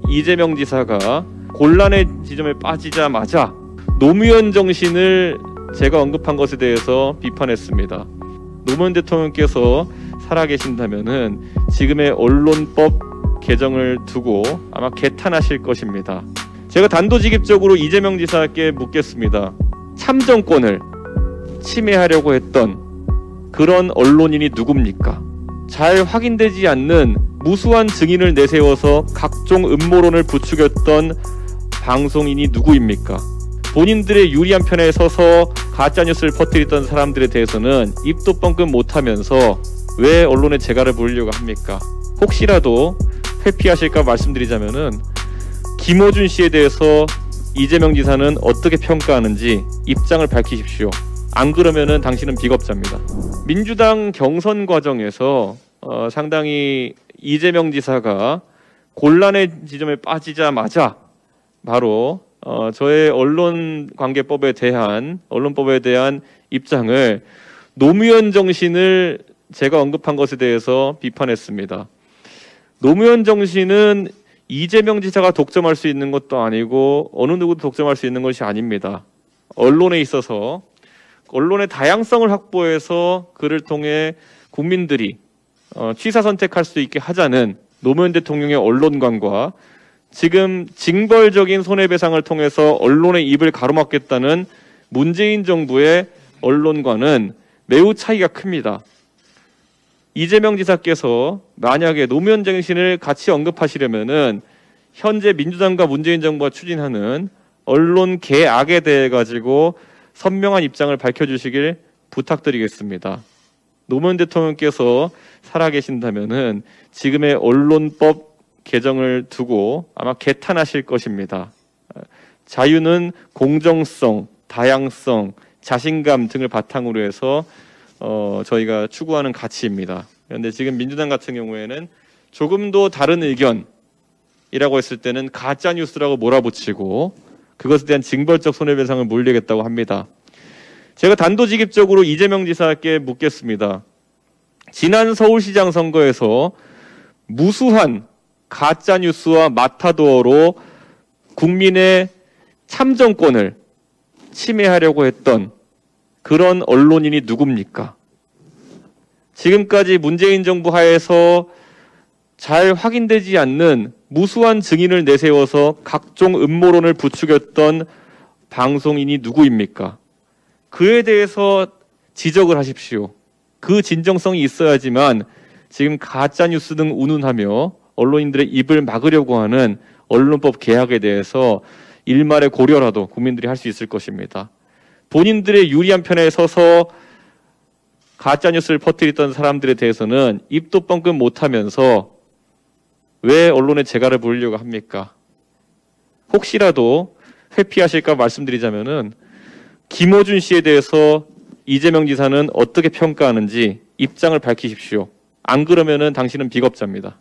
이재명 지사가 곤란의 지점에 빠지자마자 노무현 정신을 제가 언급한 것에 대해서 비판했습니다. 노무현 대통령께서 살아계신다면은 지금의 언론법 개정을 두고 아마 개탄하실 것입니다. 제가 단도직입적으로 이재명 지사께 묻겠습니다. 참정권을 침해하려고 했던 그런 언론인이 누굽니까? 잘 확인되지 않는 무수한 증인을 내세워서 각종 음모론을 부추겼던 방송인이 누구입니까? 본인들의 유리한 편에 서서 가짜뉴스를 퍼뜨렸던 사람들에 대해서는 입도 뻥끗 못하면서 왜 언론의 재갈을 부리려고 합니까? 혹시라도 회피하실까 말씀드리자면은 김어준 씨에 대해서 이재명 지사는 어떻게 평가하는지 입장을 밝히십시오. 안 그러면은 당신은 비겁자입니다. 민주당 경선 과정에서 상당히 이재명 지사가 곤란의 지점에 빠지자마자 바로 저의 언론관계법에 대한 언론법에 대한 입장을 노무현 정신을 제가 언급한 것에 대해서 비판했습니다. 노무현 정신은 이재명 지사가 독점할 수 있는 것도 아니고 어느 누구도 독점할 수 있는 것이 아닙니다. 언론에 있어서 언론의 다양성을 확보해서 그를 통해 국민들이 취사 선택할 수 있게 하자는 노무현 대통령의 언론관과 지금 징벌적인 손해배상을 통해서 언론의 입을 가로막겠다는 문재인 정부의 언론관은 매우 차이가 큽니다. 이재명 지사께서 만약에 노무현 정신을 같이 언급하시려면은 현재 민주당과 문재인 정부가 추진하는 언론 개악에 대해 가지고 선명한 입장을 밝혀주시길 부탁드리겠습니다. 노무현 대통령께서 살아계신다면은 지금의 언론법 개정을 두고 아마 개탄하실 것입니다. 자유는 공정성, 다양성, 자신감 등을 바탕으로 해서 저희가 추구하는 가치입니다. 그런데 지금 민주당 같은 경우에는 조금도 다른 의견이라고 했을 때는 가짜 뉴스라고 몰아붙이고 그것에 대한 징벌적 손해배상을 물리겠다고 합니다. 제가 단도직입적으로 이재명 지사께 묻겠습니다. 지난 서울시장 선거에서 무수한 가짜 뉴스와 마타도어로 국민의 참정권을 침해하려고 했던 그런 언론인이 누굽니까? 지금까지 문재인 정부 하에서 잘 확인되지 않는 무수한 증인을 내세워서 각종 음모론을 부추겼던 방송인이 누구입니까? 그에 대해서 지적을 하십시오. 그 진정성이 있어야지만 지금 가짜뉴스 등 운운하며 언론인들의 입을 막으려고 하는 언론법 개혁에 대해서 일말의 고려라도 국민들이 할 수 있을 것입니다. 본인들의 유리한 편에 서서 가짜뉴스를 퍼뜨렸던 사람들에 대해서는 입도 뻥끗 못하면서 왜 언론의 재갈을 부리려고 합니까? 혹시라도 회피하실까 말씀드리자면은 김어준 씨에 대해서 이재명 지사는 어떻게 평가하는지 입장을 밝히십시오. 안 그러면은 당신은 비겁자입니다.